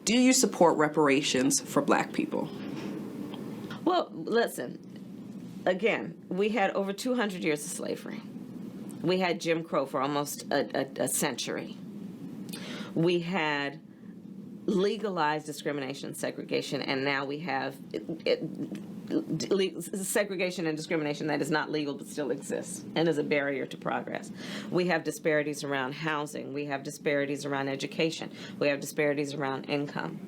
Do you support reparations for Black people? Well, listen, again, we had over 200 years of slavery. We had Jim Crow for almost a century. We had legalized discrimination and segregation, and now we have segregation and discrimination that is not legal but still exists and is a barrier to progress. We have disparities around housing. We have disparities around education. We have disparities around income.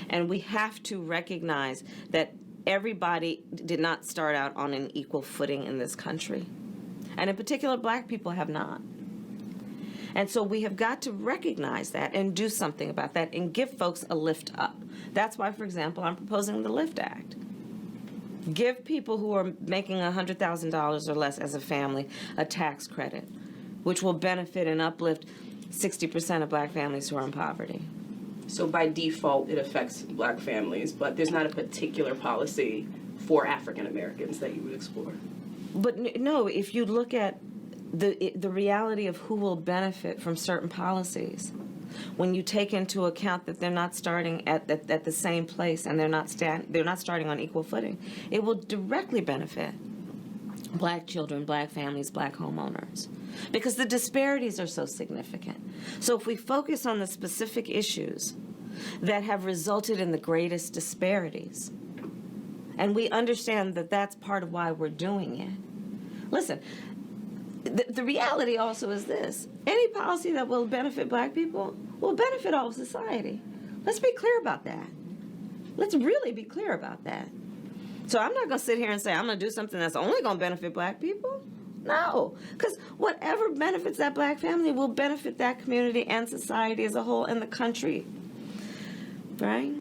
And we have to recognize that everybody did not start out on an equal footing in this country. And in particular, Black people have not. And so we have got to recognize that and do something about that and give folks a lift up. That's why, for example, I'm proposing the LIFT Act. Give people who are making $100,000 or less as a family a tax credit, which will benefit and uplift 60% of Black families who are in poverty. So by default, it affects Black families, but there's not a particular policy for African Americans that you would explore. But no, if you look at the reality of who will benefit from certain policies, when you take into account that they're not starting at the same place and they're not starting on equal footing, it will directly benefit black children, black families, black homeowners, because the disparities are so significant. So if we focus on the specific issues that have resulted in the greatest disparities, and we understand that that's part of why we're doing it. Listen, the reality also is this: any policy that will benefit black people will benefit all of society. Let's be clear about that. Let's really be clear about that. So I'm not going to sit here and say I'm going to do something that's only going to benefit black people. No, because whatever benefits that black family will benefit that community and society as a whole and the country, right?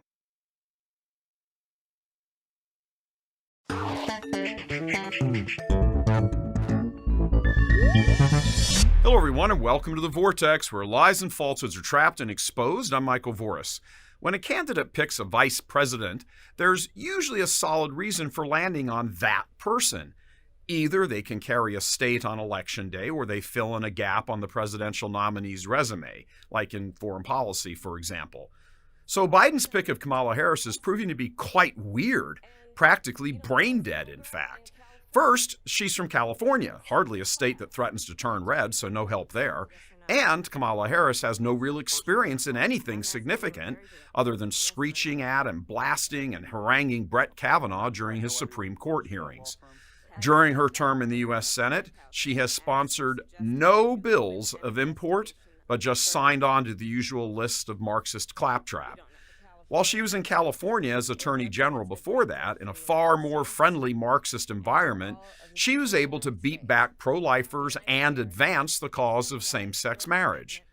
Hello, everyone, and welcome to The Vortex, where lies and falsehoods are trapped and exposed. I'm Michael Voris. When a candidate picks a vice president, there's usually a solid reason for landing on that person. Either they can carry a state on election day, or they fill in a gap on the presidential nominee's resume, like in foreign policy, for example. So Biden's pick of Kamala Harris is proving to be quite weird, practically brain dead, in fact. First, she's from California, hardly a state that threatens to turn red, so no help there. And Kamala Harris has no real experience in anything significant other than screeching at and blasting and haranguing Brett Kavanaugh during his Supreme Court hearings. During her term in the U.S. Senate, she has sponsored no bills of import, but just signed on to the usual list of Marxist claptrap. While she was in California as Attorney General before that, in a far more friendly Marxist environment, she was able to beat back pro-lifers and advance the cause of same-sex marriage.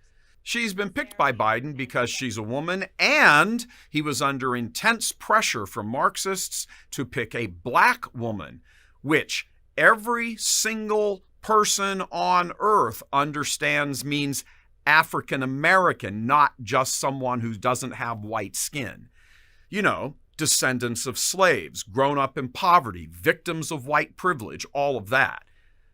She's been picked by Biden because she's a woman, and he was under intense pressure from Marxists to pick a black woman, which every single person on earth understands means African American, not just someone who doesn't have white skin. You know, descendants of slaves, grown up in poverty, victims of white privilege, all of that.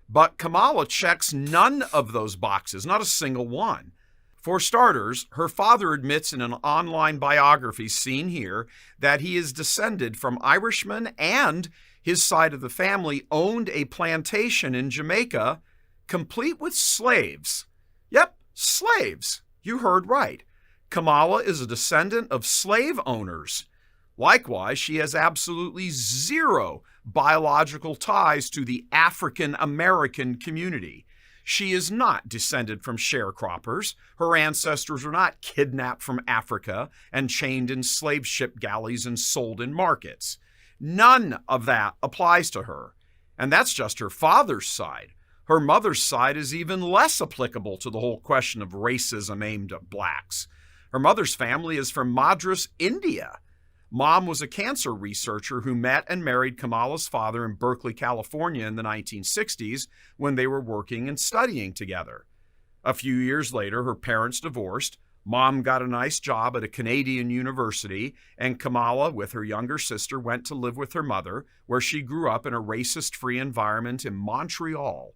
But Kamala checks none of those boxes, not a single one. For starters, her father admits in an online biography seen here that he is descended from Irishmen, and his side of the family owned a plantation in Jamaica, complete with slaves. Yep. Slaves. You heard right. Kamala is a descendant of slave owners. Likewise, she has absolutely zero biological ties to the African American community. She is not descended from sharecroppers. Her ancestors were not kidnapped from Africa and chained in slave ship galleys and sold in markets. None of that applies to her. And that's just her father's side. Her mother's side is even less applicable to the whole question of racism aimed at blacks. Her mother's family is from Madras, India. Mom was a cancer researcher who met and married Kamala's father in Berkeley, California in the 1960s when they were working and studying together. A few years later, her parents divorced. Mom got a nice job at a Canadian university, and Kamala, with her younger sister, went to live with her mother, where she grew up in a racist-free environment in Montreal.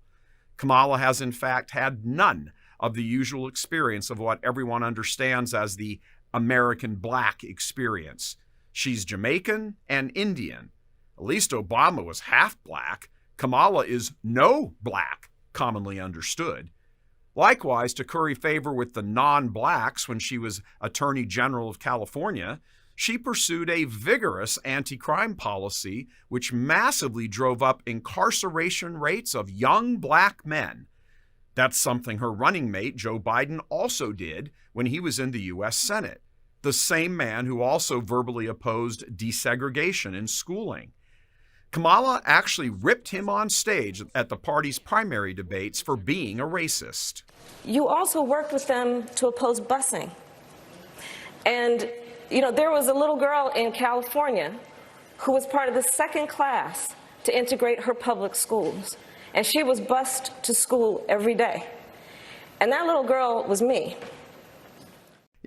Kamala has, in fact, had none of the usual experience of what everyone understands as the American black experience. She's Jamaican and Indian. At least Obama was half black. Kamala is no black, commonly understood. Likewise, to curry favor with the non-blacks when she was Attorney General of California, she pursued a vigorous anti-crime policy which massively drove up incarceration rates of young black men. That's something her running mate, Joe Biden, also did when he was in the U.S. Senate, the same man who also verbally opposed desegregation in schooling. Kamala actually ripped him on stage at the party's primary debates for being a racist. You also worked with them to oppose busing. And you know, there was a little girl in California who was part of the second class to integrate her public schools. And she was bused to school every day. And that little girl was me.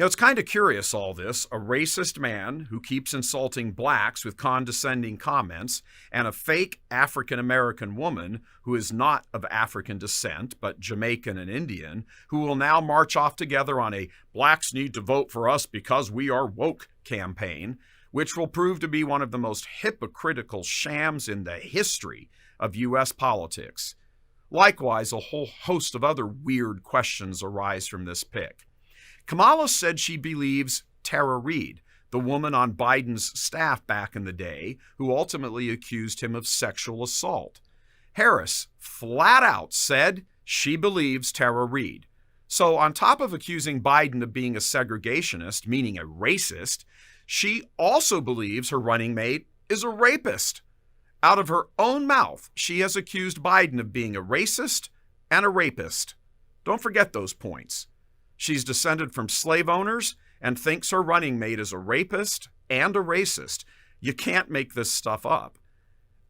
It's kind of curious, all this. A racist man who keeps insulting blacks with condescending comments, and a fake African-American woman who is not of African descent, but Jamaican and Indian, who will now march off together on a "blacks need to vote for us because we are woke" campaign, which will prove to be one of the most hypocritical shams in the history of U.S. politics. Likewise, a whole host of other weird questions arise from this pick. Kamala said she believes Tara Reade, the woman on Biden's staff back in the day who ultimately accused him of sexual assault. Harris flat out said she believes Tara Reade. So on top of accusing Biden of being a segregationist, meaning a racist, she also believes her running mate is a rapist. Out of her own mouth, she has accused Biden of being a racist and a rapist. Don't forget those points. She's descended from slave owners and thinks her running mate is a rapist and a racist. You can't make this stuff up.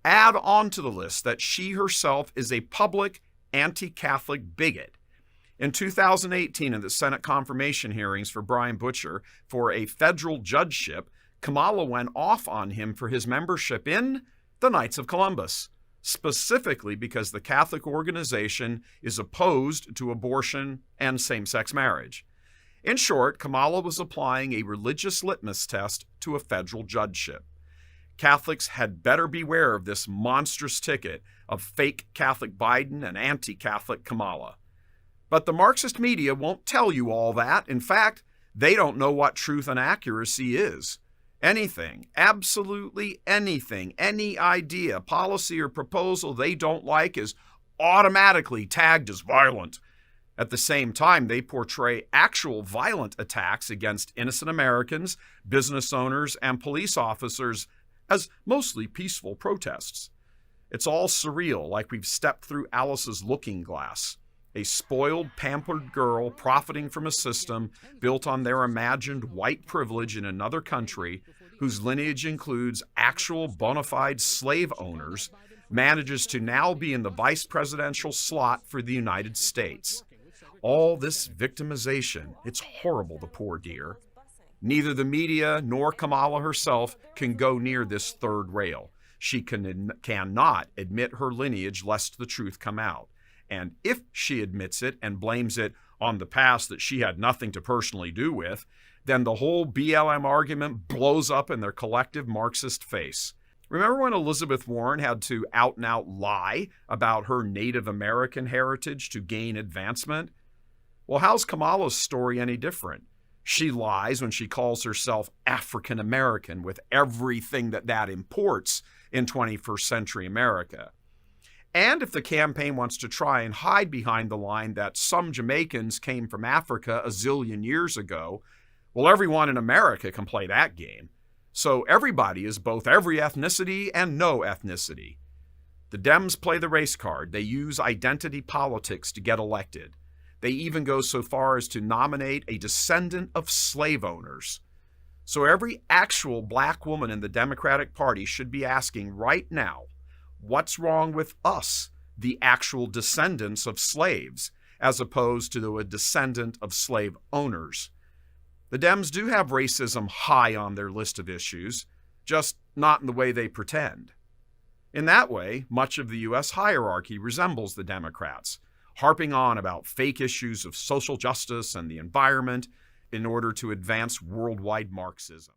Add on to the list that she herself is a public anti-Catholic bigot. In 2018, in the Senate confirmation hearings for Brian Butcher for a federal judgeship, Kamala went off on him for his membership in the Knights of Columbus, specifically because the Catholic organization is opposed to abortion and same-sex marriage. In short, Kamala was applying a religious litmus test to a federal judgeship. Catholics had better beware of this monstrous ticket of fake Catholic Biden and anti-Catholic Kamala. But the Marxist media won't tell you all that. In fact, they don't know what truth and accuracy is. Anything, absolutely anything, any idea, policy, or proposal they don't like is automatically tagged as violent. At the same time, they portray actual violent attacks against innocent Americans, business owners, and police officers as mostly peaceful protests. It's all surreal, like we've stepped through Alice's looking glass. A spoiled, pampered girl profiting from a system built on their imagined white privilege in another country, whose lineage includes actual bona fide slave owners, manages to now be in the vice presidential slot for the United States. All this victimization, it's horrible, the poor dear. Neither the media nor Kamala herself can go near this third rail. She cannot admit her lineage lest the truth come out. And if she admits it and blames it on the past that she had nothing to personally do with, then the whole BLM argument blows up in their collective Marxist face. Remember when Elizabeth Warren had to out and out lie about her Native American heritage to gain advancement? Well, how's Kamala's story any different? She lies when she calls herself African American with everything that imports in 21st century America. And if the campaign wants to try and hide behind the line that some Jamaicans came from Africa a zillion years ago, well, everyone in America can play that game. So everybody is both every ethnicity and no ethnicity. The Dems play the race card. They use identity politics to get elected. They even go so far as to nominate a descendant of slave owners. So every actual black woman in the Democratic Party should be asking right now, what's wrong with us, the actual descendants of slaves, as opposed to a descendant of slave owners? The Dems do have racism high on their list of issues, just not in the way they pretend. In that way, much of the U.S. hierarchy resembles the Democrats, harping on about fake issues of social justice and the environment in order to advance worldwide Marxism.